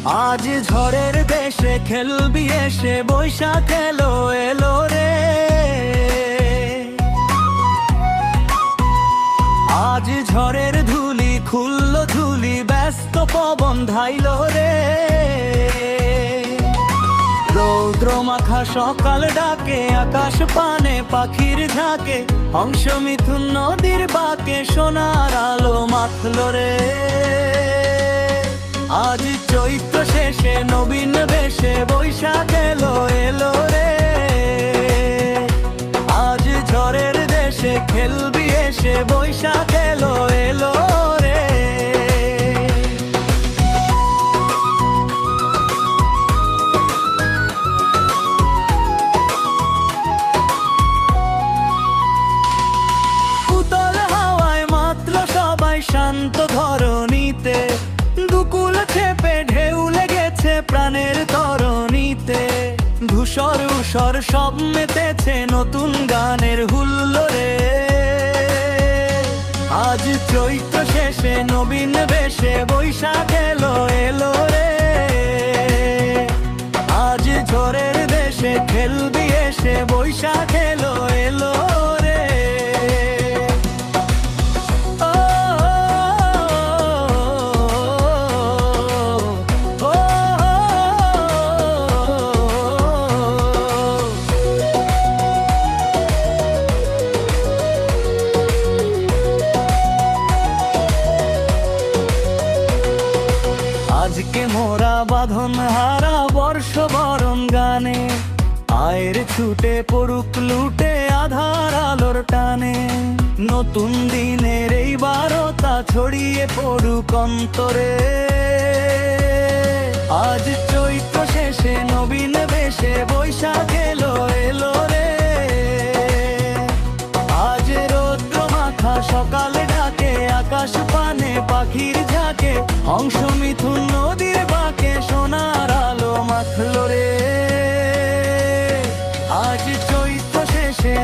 আজ ঝড়ের দেশে খেলবি এসে, বৈশাখ এলো এলো রে। আজ ঝড়ের ধুলি খুললো ঝুলি, ব্যস্ত পবন ধাইল রে। রৌদ্র মাখা সকাল ডাকে, আকাশ পানে পাখির ঝাঁকে, হংস মিথুন নদীর বাঁকে, সোনার আলো মাখল রে। আজ চৈত্র শেষে নবীন বেশে, বৈশাখ এলো এলো রে। আজ ঝড়ের দেশে খেলবি এসে, বৈশাখ এলো এলো রে। উতল হাওয়ায় মাত্র সবাই শান্ত ধরণীতে, দুকুল চেপে ঢেউ লেগেছে প্রাণের তরণীতে। ধূসর উষর সব মেতেছে নতুন গানের হুল্লোড়ে। আজ চৈত্র শেষে নবীন বেশে, বৈশাখ এলো এলো রে। আজ ঝড়ের দেশে খেলবি এসে, বৈশাখ এলো এলো রে। আজকে মোরা বাঁধন হারা বর্ষ বরণ গানে, আয়ের ছুটে পড়ুক লুটে আধার আলোর টানে। নতুন দিনের এই বারতা ছড়িয়ে পড়ুক অন্তরে। আজ চৈত্র শেষে নবীন বেশে, বৈশাখ এলো এলো রে। আজ রৌদ্র মাখা সকালে ডাকে, আকাশ পানে পাখির ঝাঁকে, হংস মিথুন নদীর বাঁকে, সোনার আলো মাখল রে। আজ চৈত্র শেষে